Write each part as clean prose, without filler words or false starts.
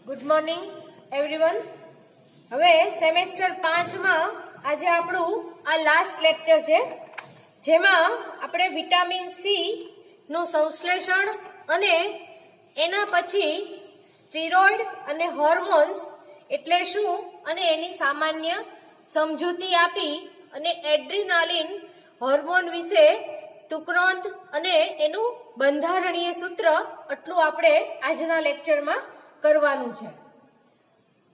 Good morning everyone. હવે semester 5 માં આજે આપણું આ લાસ્ટ લેક્ચર છે, જેમાં આપણે વિટામિન સી નું સંશ્લેષણ અને એના પછી સ્ટીરોઇડ અને હોર્મોન્સ એટલે શું અને એની સામાન્ય સમજૂતી આપી અને એડ્રીનાલિન હોર્મોન વિશે ટૂંકનોંધ અને એનું બંધારણીય સૂત્ર આટલું આપણે આજના લેક્ચરમાં કરવાનું છે.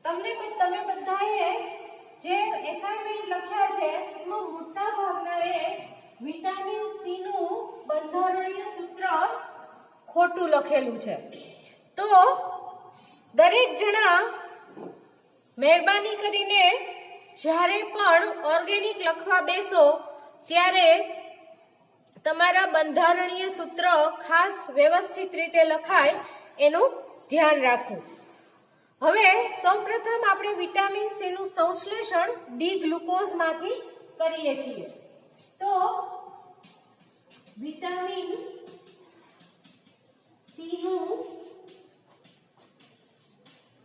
તમે બધાએ જે એસાઇનમેન્ટ લખ્યા છે એમાં મોટા ભાગનાએ વિટામિન સી નું બંધારણીય સૂત્ર ખોટું લખેલું છે. તો દરેક જણા મહેરબાની કરીને જ્યારે પણ ઓર્ગેનિક લખવા બેસો ત્યારે તમારા બંધારણીય સૂત્ર ખાસ વ્યવસ્થિત રીતે લખાય એનું ધ્યાન રાખવું. હવે સૌપ્રથમ આપણે વિટામિન સી નું સંશ્લેષણ ડી ગ્લુકોઝ માંથી કરીએ છીએ. તો વિટામિન સી નું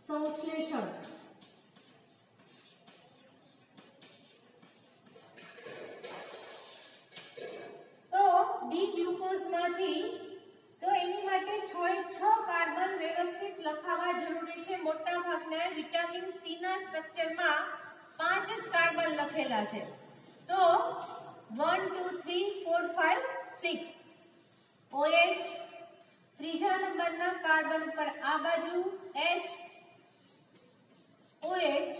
સંશ્લેષણ તો ડી ગ્લુકોઝ માંથી તો એની માટે 6 કાર્બન વ્યવસ્થિત લખાવા જરૂરી છે. મોટા ભાગના વિટામિન સી ના સ્ટ્રક્ચરમાં 5 જ કાર્બન લખેલા છે. તો 1 2 3 4 5 6 OH, ત્રીજા નંબરના કાર્બન પર આ બાજુ H, OH,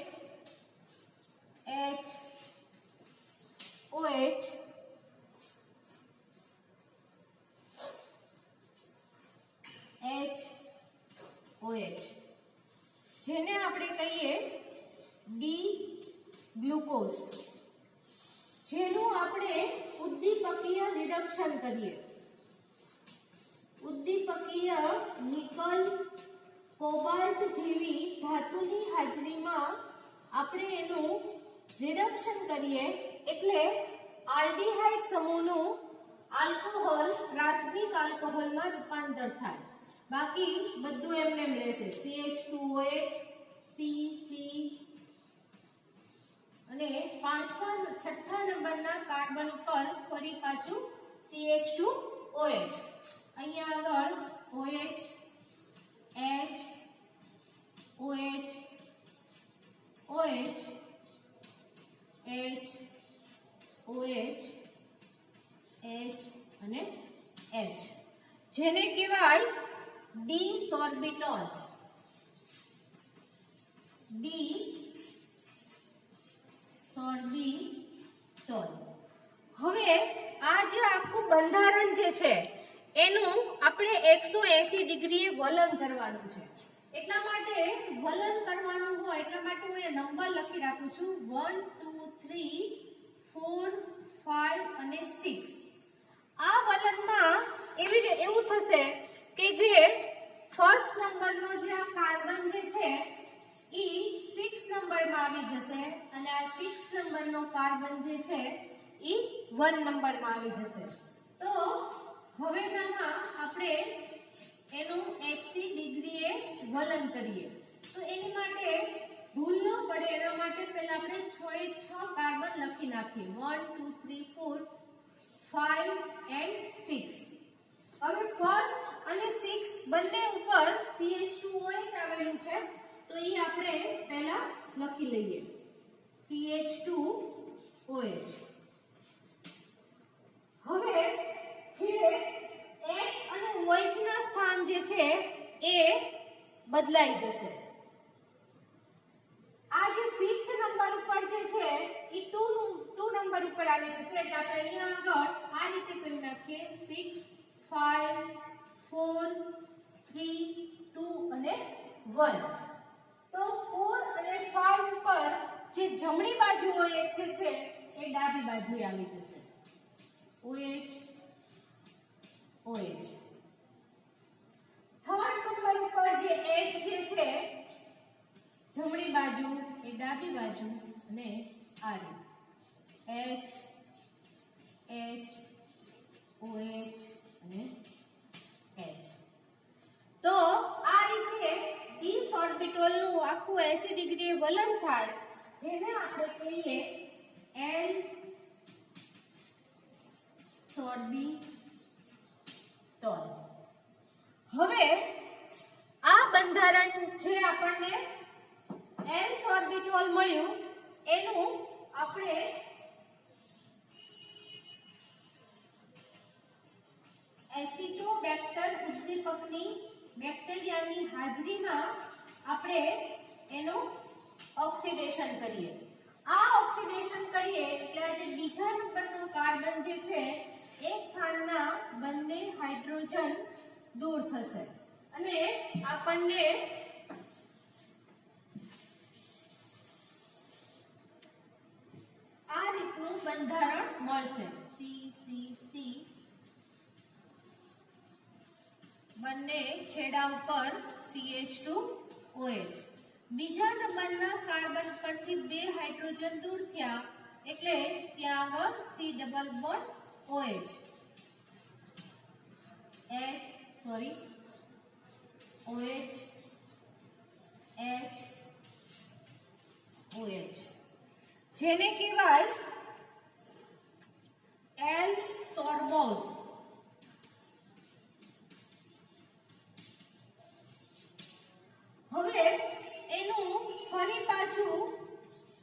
H, OH, H, OH, જેને આપણે કહીએ ડી ગ્લુકોઝ, જેનું આપણે ઉદ્દીપકીય રિડક્શન કરીએ. ઉદ્દીપકીય નિકલ, કોબાલ્ટ જેવી ધાતુની હાજરીમાં આપણે એનું રિડક્શન કરીએ એટલે આલ્ડીહાઇડ સમૂહનું આલ્કોહોલ પ્રાથમિક આલ્કોહોલમાં રૂપાંતર થાય. બાકી બધું એમને એમ રહેશે. CH2OH, C અને છઠ્ઠા નંબરના કાર્બન ઉપર ફરી પાછું CH2OH. અહીંયા આગળ OH, H, OH, OH, H, OH, H અને H, જેને કહેવાય ડી સોર્બિટોલ્સ. ડી સોર્બિટોલ. હવે આ જે આખું બંધારણ જે છે એનું આપણે 180 ડિગ્રીએ વલન કરવાનું છે. એટલા માટે વલન કરવાનું હોય એટલા માટે હું એ નંબર લખી રાખું છું 1 2 3 4 5 અને 6. આ વલનમાં એવું થશે કે જે ફર્સ્ટ નંબરનો જે આ કાર્બન જે છે ઈ 6 નંબરમાં આવી જશે અને આ 6 નંબરનો કાર્બન જે છે ઈ 1 નંબરમાં આવી જશે. તો હવે આપણે એનું 80 ડિગ્રીએ વલન કરીએ. તો એની માટે ભૂલ ન પડે એના માટે પહેલા આપણે 6 કાર્બન લખી નાખીએ. 1 2 3 4 5 and 6. હવે ફર્સ્ટ અને 6 બંને ઉપર CH2OH આવેલું છે તો એ આપણે પહેલા લખી લઈએ. CH2OH. હવે જે H અને OH ના સ્થાન જે છે એ બદલાઈ જશે. આ જે 5th નંબર ઉપર જે છે એ 2 નંબર ઉપર આવી જશે એટલે આપણે અહીંયા આગળ આ રીતે કરી નાખીએ 6 5 4 3 2 અને 1. તો 4 અને 5 ઉપર જે જમણી બાજુ OH જે છે એ ડાબી બાજુએ આવી જશે. OH, OH. થર્ડ નંબર ઉપર જે H જે છે જમણી બાજુ એ ડાબી બાજુ અને આ રીતે H, H, OH અને H. તો આ રીતે ડી સોર્બિટોલ ટોલનું આખું 80 ડિગ્રીએ વલન થાય, જેને આપણે કહીએ એલ સોર્બિટોલ. હવે આ બંધારણ જે આપણને એલ સોર્બિટોલ મળ્યું એનું આપણે એસિટોબેક્ટર ઉદ્દીપકની બેક્ટેરિયાની હાજરીમાં આપણે એનું ઓક્સિડેશન કરીએ. આ ઓક્સિડેશન કરીએ એટલે જે બીજા નંબરનો કાર્બન જે છે એ સ્થાનના બંને હાઇડ્રોજન દૂર થશે અને આપણને આ રીતનું બંધારણ મળશે. CCC બંને છેડા ઉપર CH2OH. બીજા નંબરના કાર્બન પરથી બે હાઇડ્રોજન દૂર થયા એટલે ત્યાં આગળ C double bond OH OH H OH જેને કહેવાય એલ સોર્બોઝ. હવે એનું ફરી પાછું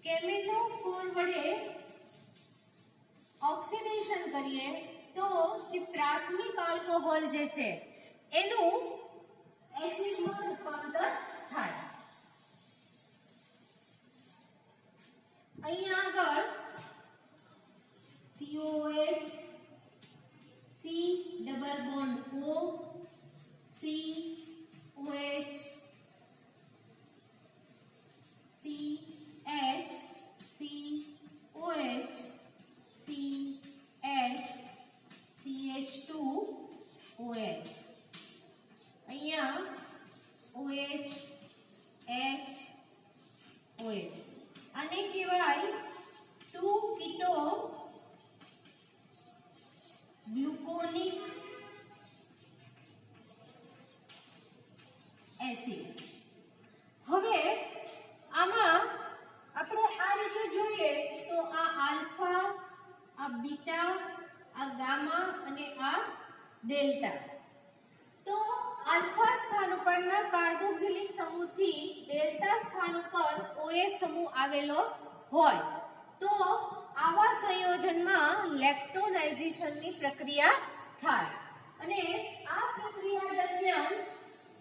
કેમેનોફોર વડે ઓક્સિડેશન કરીએ તો જે પ્રાથમિક આલ્કોહોલ જે છે એનું એસિડમાં રૂપાંતર થાય. અહીંયા આગળ COH C double bond O COH CH COH CH CH2OH. અહીંયા OH H OH આને કહેવાય 2 કીટો ગ્લુકોનિક એસિડ. હવે આમાં આપણે આ રીતે જોઈએ તો આ આલ્ફા, આ બીટા, આ ગામા અને આ ડેલ્ટા. તો આલ્ફા સ્થાન ઉપરના કાર્બોક્સિલિક સમૂહથી ડેલ્ટા સ્થાન ઉપર OH સમૂહ આવેલો હોય તો આવા સંયોજનમાં લેક્ટોનાઇઝેશનની પ્રક્રિયા થાય અને આ પ્રક્રિયા દરમિયાન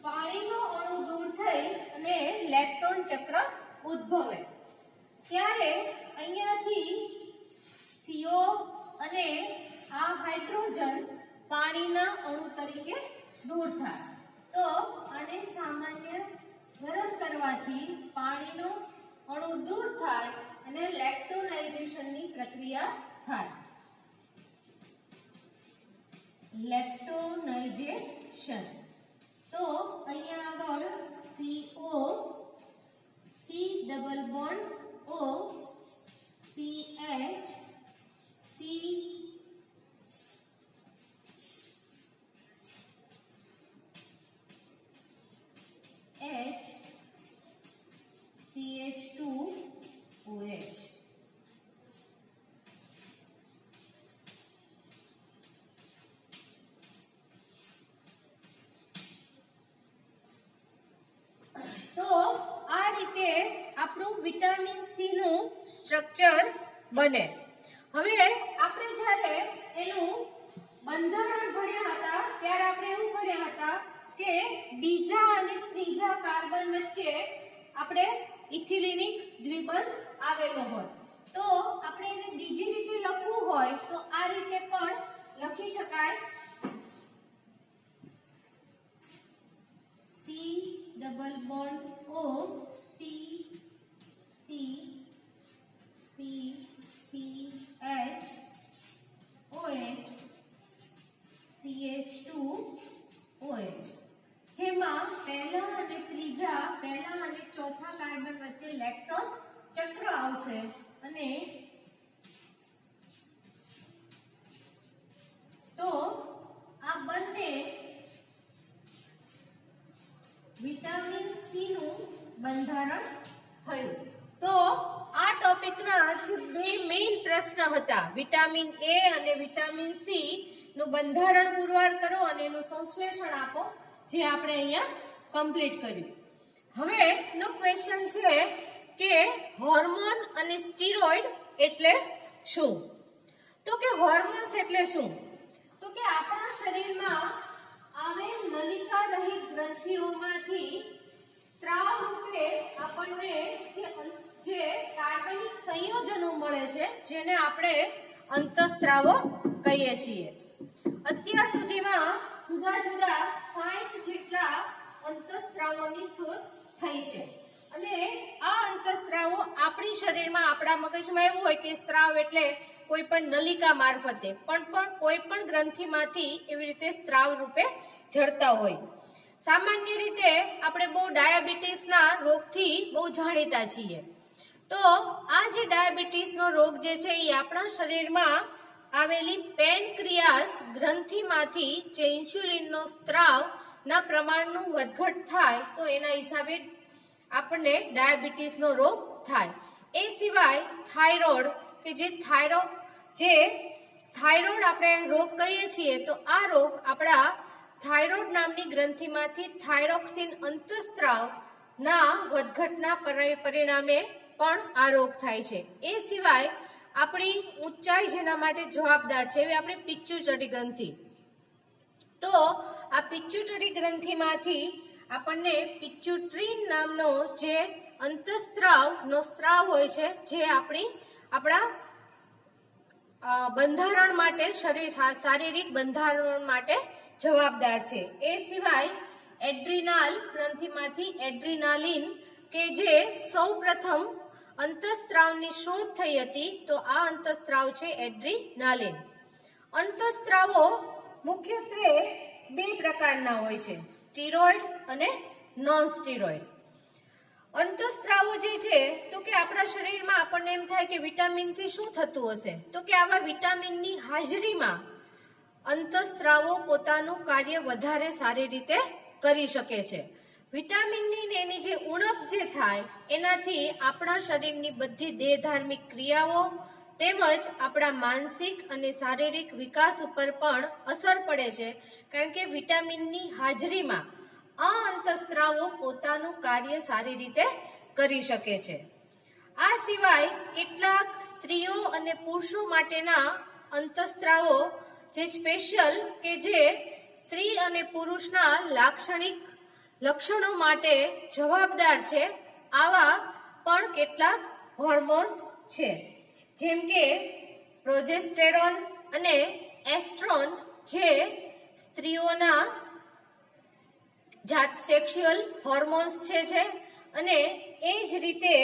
પાણીનો અણુ દૂર થઈ અને લેક્ટોન ચક્ર ઉદ્ભવે. ત્યારે અહીંયાથી CO અને આ હાઇડ્રોજન પાણીના અણુ તરીકે દૂર થાય તો આને સામાન્ય ગરમ કરવાથી પાણીનો અણુ દૂર થાય અને લેક્ટોનાઇઝેશનની પ્રક્રિયા થાય. લેક્ટોનાઇઝેશન તો અહીંયા આગળ CO C double bond O CH C H CH2OH. તો આ રીતે આપણું વિટામિન સી નું સ્ટ્રક્ચર બને. હવે આપણે જ્યારે એનું બંધારણ ભણ્યા હતા ત્યારે આપણે એવું ભણ્યા હતા કે બીજા અને ત્રીજા કાર્બન વચ્ચે આપણે ઇથિલિનિક દ્વિબંધ આવેલો હોય તો આપણે એને બીજી રીતે લખવું હોય તો આ રીતે પણ લખી શકાય. C double bond O C C C C H OH CH2OH જેમાં પહેલા અને ચોથા કાર્બન વચ્ચે લેક્ટોન ચક્ર આવશે અને તો આ બંને વિટામિન સી નું બંધારણ થયું. તો આ ટોપિકના જે બે મેઇન પ્રશ્ન હતા, વિટામિન એ અને વિટામિન સી નું બંધારણ પુરવાર કરો અને એનું સંશ્લેષણ આપો, જે આપણે અહીંયા કમ્પ્લીટ કર્યું. હવે નો ક્વેશ્ચન છે કે હોર્મોન અને સ્ટીરોઇડ એટલે શું? તો કે હોર્મોન્સ એટલે શું? તો કે આપણા શરીરમાં આવેલ નલિકા રહિત ગ્રંથિઓમાંથી સ્ત્રાવ રૂપે આપણને જે કાર્બનિક સંયોજનો મળે છે, જેને આપણે અંતઃસ્ત્રાવો કહીએ છીએ. અત્યાર સુધીમાં જુદા જુદા 60 જેટલા અંતઃસ્ત્રાવોની શોધ થઈ છે અને આ અંતઃસ્ત્રાવો આપણી શરીરમાં, આપણા મગજમાં એવું હોય કે સ્ત્રાવ એટલે કોઈ પણ નલિકા મારફતે પણ કોઈ પણ ગ્રંથિમાંથી એવી રીતે સ્ત્રાવ રૂપે જળતા હોય. સામાન્ય રીતે આપણે બહુ ડાયાબિટીસના રોગથી બહુ જાણીતા છીએ. તો આ જે ડાયાબિટીસનો રોગ જે છે એ આપણા શરીરમાં આવેલી પેનક્રિયાસ ગ્રંથિમાંથી જે ઇન્સ્યુલિનનો સ્ત્રાવના પ્રમાણનું વધઘટ થાય તો એના હિસાબે આપણને ડાયાબિટીસનો રોગ થાય. એ સિવાય થાઇરોઇડ કે જે થાઇરોઇડ આપણે રોગ કહીએ છીએ, તો આ રોગ આપણા થાઇરોઇડ નામની ગ્રંથિમાંથી થાઇરોક્સિન અંતઃસ્ત્રાવના વધઘટના પરિણામે પણ આ રોગ થાય છે. એ સિવાય આપણી ઊંચાઈ જેના માટે જવાબદાર છે એવી આપણી પિચ્યુટરી ગ્રંથિ. તો આ પિચ્યુટરી ગ્રંથિમાંથી આપણને પિચ્યુટ્રીન નામનો જે અંતઃસ્ત્રાવનો સ્ત્રાવ હોય છે, જે આપણા બંધારણ માટે, શારીરિક બંધારણ માટે જવાબદાર છે. એ સિવાય એડ્રિનાલ ગ્રંથિમાંથી એડ્રિનાલિન કે જે સૌપ્રથમ અંતઃસ્ત્રાવની શોધ થઈ હતી, તો આ અંતઃસ્ત્રાવ છે એડ્રિનાલિન. અંતઃસ્ત્રાવો મુખ્યત્વે બે પ્રકારના હોય છે, સ્ટીરોઇડ અને નોન સ્ટીરોઇડ. અંતઃસ્ત્રાવો જે છે તો કે આપણા શરીરમાં આપણને એમ થાય કે વિટામિનથી શું થતું હશે? તો કે આવા વિટામિનની હાજરીમાં અંતઃસ્ત્રાવો પોતાનું કાર્ય વધારે સારી રીતે કરી શકે છે. વિટામિનની ને એની જે ઉણપ જે થાય એનાથી આપણા શરીરની બધી દેહધાર્મિક ક્રિયાઓ તેમજ આપણા માનસિક અને શારીરિક વિકાસ ઉપર પણ અસર પડે છે, કારણ કે વિટામિનની હાજરીમાં આ અંતઃસ્ત્રાવો પોતાનું કાર્ય સારી રીતે કરી શકે છે. આ સિવાય કેટલાક સ્ત્રીઓ અને પુરુષો માટેના અંતઃસ્ત્રાવો જે સ્પેશિયલ કે જે સ્ત્રી અને પુરુષના લાક્ષણિક લક્ષણો માટે જવાબદાર છે, આવા પણ કેટલાક હોર્મોન્સ છે, જેમ કે પ્રોજેસ્ટેરોન અને એસ્ટ્રોન જે સ્ત્રીઓના સેક્સ્યુઅલ હોર્મોન્સ છે અને એ જ રીતે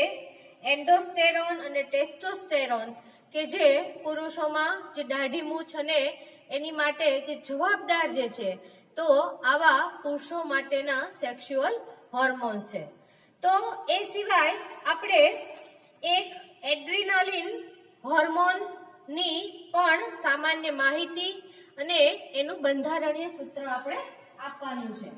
એન્ડોસ્ટેરોન અને ટેસ્ટોસ્ટેરોન કે જે પુરુષોમાં જે દાઢી મૂછ અને એની માટે જે જવાબદાર જે છે, તો આવા પુરુષો માટેના સેક્સ્યુઅલ હોર્મોન્સ છે. તો એ સિવાય આપણે એક એડ્રિનાલિન હોર્મોનની પણ સામાન્ય માહિતી અને એનું બંધારણીય સૂત્ર આપણે આપવાનું છે.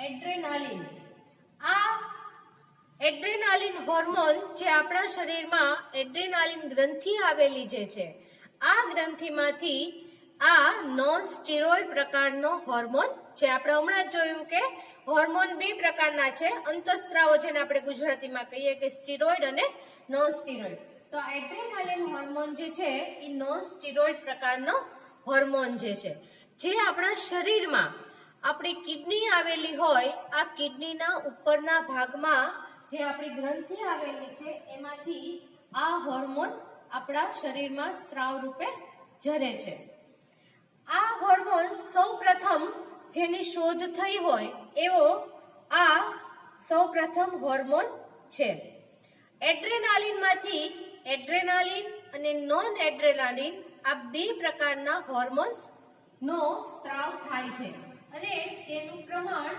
એડ્રેનાલિન. આ એડ્રેનાલિન હોર્મોન જે આપણા શરીરમાં એડ્રેનાલિન ગ્રંથિ આવેલી જે છે, આ ગ્રંથિમાંથી આ નોન સ્ટીરોઇડ પ્રકારનો હોર્મોન છે. આપણે હમણાં જ જોયું કે હોર્મોન બે પ્રકારના છે, અંતઃસ્ત્રાવો જેને આપણે ગુજરાતીમાં કહીએ કે સ્ટીરોઇડ અને નોન સ્ટીરોઇડ. તો એડ્રેનાલિન હોર્મોન જે છે એ નોન સ્ટીરોઇડ પ્રકારનો હોર્મોન જે છે, જે આપણા શરીરમાં આપણી કિડની આવેલી હોય, આ કિડનીના ઉપરના ભાગમાં જે આપણી ગ્રંથિ આવેલી છે એમાંથી આ હોર્મોન આપણા શરીરમાં સ્ત્રાવ રૂપે ઝરે છે. આ હોર્મોન સૌપ્રથમ જેની શોધ થઈ હોય એવો આ સૌપ્રથમ હોર્મોન છે. એડ્રેનાલિનમાંથી એડ્રેનાલિન અને નોન એડ્રેનાલિન આ બે પ્રકારના હોર્મોન્સનો સ્ત્રાવ થાય છે અને તેનું પ્રમાણ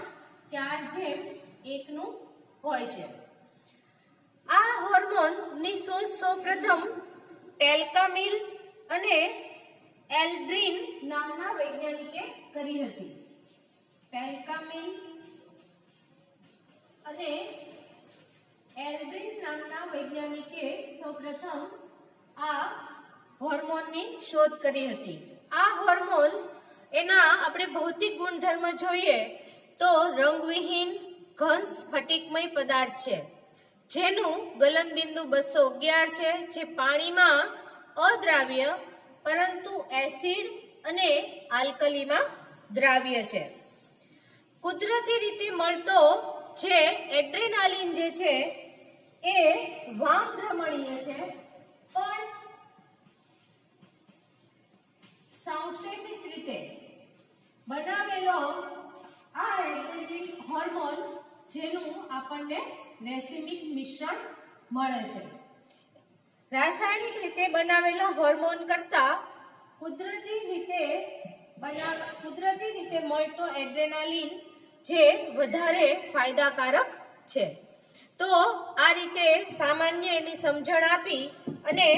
4:1 નું હોય છે. આ હોર્મોનની શોધ સૌપ્રથમ ટેલ્કામિલ અને એલ્ડ્રીન નામના વૈજ્ઞાનિકે કરી હતી. ટેલ્કામિન અને એલ્ડ્રીન નામના વૈજ્ઞાનિકે સૌપ્રથમ આ હોર્મોનની શોધ કરી હતી. આ હોર્મોન એના આપણે ભૌતિક ગુણધર્મ જોઈએ તો રંગવિહીન ઘન સ્ફટિકમય પદાર્થ છે, જેનું ગલનબિંદુ 211 છે, જે પાણીમાં અદ્રાવ્ય પરંતુ એસિડ અને આલ્કલીમાં દ્રાવ્ય છે. કુદરતી રીતે મળતો જે એડ્રેનાલિન જે છે એ વામભ્રમણીય છે, પણ સંશ્લેષિત રીતે બનાવેલો આ એડ્રેનાલિન હોર્મોન જેનું આપણને રેસિમિક મિશ્રણ મળે છે. રાસાયણિક રીતે બનાવેલા હોર્મોન કરતા કુદરતી રીતે મળતો એડ્રેનાલિન જે વધારે ફાયદાકારક છે. તો આ રીતે સામાન્ય એની સમજણ આપી અને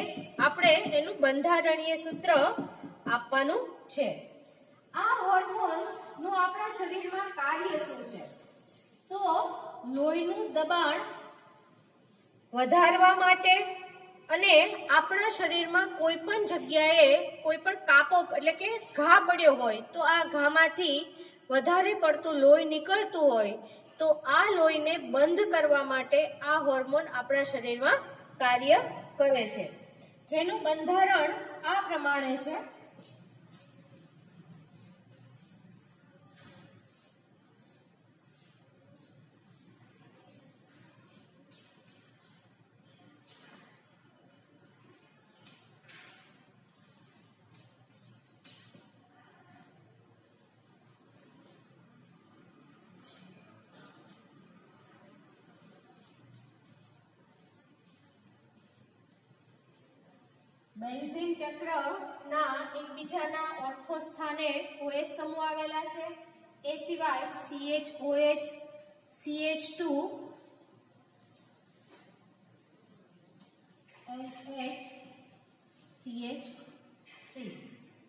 આપણે એનું બંધારણીય સૂત્ર આપવાનું છે. આ હોર્મોનનું આપણા શરીરમાં કાર્ય શું છે? તો લોહીનું દબાણ વધારવા માટે અને આપણા શરીરમાં કોઈ પણ જગ્યાએ કોઈ પણ કાપો એટલે કે ઘા પડ્યો હોય તો આ ઘામાંથી વધારે પડતું લોહી નીકળતું હોય તો આ લોહીને બંધ કરવા માટે આ હોર્મોન આપણા શરીરમાં કાર્ય કરે છે, જેનું બંધારણ આ પ્રમાણે છે. બેન્ઝીન ચક્રના એકબીજાના ઓર્થો સ્થાને OH સમૂહ આવેલા છે. એ સિવાય CHOH, CH2 NH, CH3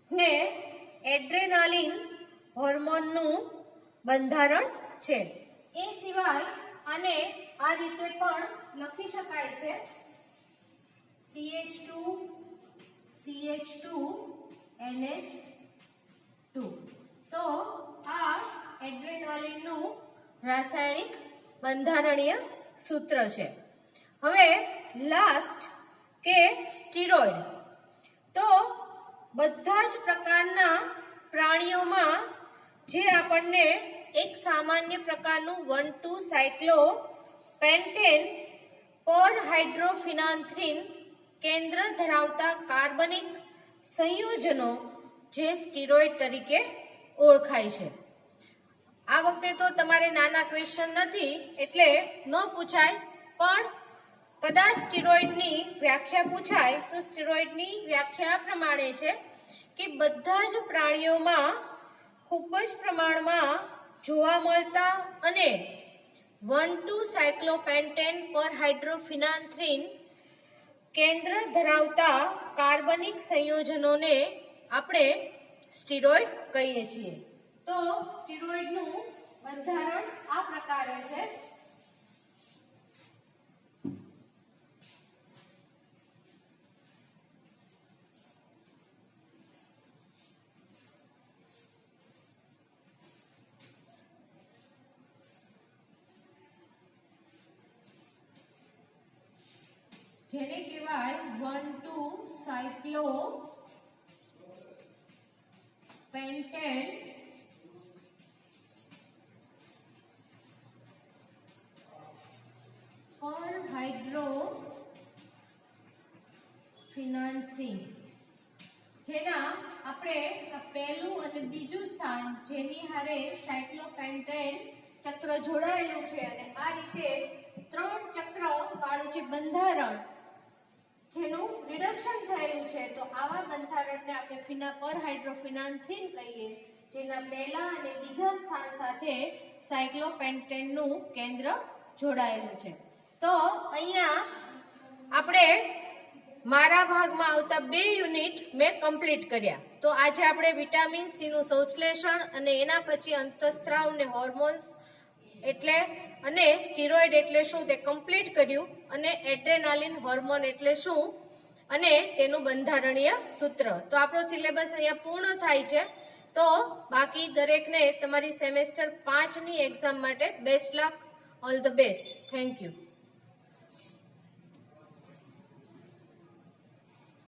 જે એડ્રેનાલિન હોર્મોનનું બંધારણ છે. એ સિવાય આને આ રીતે પણ લખી શકાય છે CH2 CH2 NH2. તો આ એડ્રેનાલિનનું રાસાયણિક બંધારણીય સૂત્ર છે. હવે લાસ્ટ કે સ્ટીરોઇડ. તો બધા જ પ્રકારના પ્રાણીઓમાં જે આપણને એક સામાન્ય પ્રકારનું 1,2 સાયક્લોપેન્ટેન પર હાઇડ્રોફિનાન્થ્રીન કેન્દ્ર ધરાવતા કાર્બનિક સંયોજનો જે સ્ટીરોઇડ તરીકે ઓળખાય છે. આ વખતે તો તમારે નાના ક્વેશ્ચન નથી એટલે ન પૂછાય, પણ કદાચ સ્ટીરોઇડની વ્યાખ્યા પૂછાય તો સ્ટીરોઇડની વ્યાખ્યા પ્રમાણે છે કે બધા જ પ્રાણીઓમાં ખૂબ જ પ્રમાણમાં જોવા મળતા અને 1,2 સાયક્લોપેન્ટેન પર હાઇડ્રોફિનાન્થ્રીન કેન્દ્ર ધરાવતા કાર્બનિક સંયોજનોને આપણે સ્ટીરોઇડ કહીએ છીએ. તો સ્ટીરોઇડનું બંધારણ આ પ્રકારે છે. જેને કહેવાય 1,2 સાયક્લોપેન્ટેન પર હાઇડ્રોફિનાન્થ્રીન, જેના આપણે પહેલું અને બીજું સ્થાન જેની હારે સાયક્લોપેન્ટેન ચક્ર જોડાયેલું છે અને આ રીતે 3 ચક્ર વાળું જે બંધારણ જેનું રિડક્શન થયેલું છે, તો આવા બંધારણને આપણે પર હાઇડ્રોફિનાન્થ્રીન કહીએ, જેના પહેલા અને બીજા સ્થાન સાથે સાયક્લોપેન્ટેનનું કેન્દ્ર જોડાયેલું છે. તો અહીંયા આપણે મારા ભાગમાં આવતા 2 યુનિટ મેં કમ્પ્લીટ કર્યા. તો આજે આપણે વિટામિન સી નું સંશ્લેષણ અને એના પછી અંતઃસ્ત્રાવ ને હોર્મોન્સ એટલે અને સ્ટીરોઇડ એટલે શું તે કમ્પ્લીટ કર્યું, અને એડ્રેનાલિન હોર્મોન એટલે શું અને તેનું બંધારણીય સૂત્ર. તો આપણો સિલેબસ અહીંયા પૂર્ણ થાય છે. તો બાકી દરેકને તમારી સેમેસ્ટર 5 ની એક્ઝામ માટે best luck, all the best. Thank you.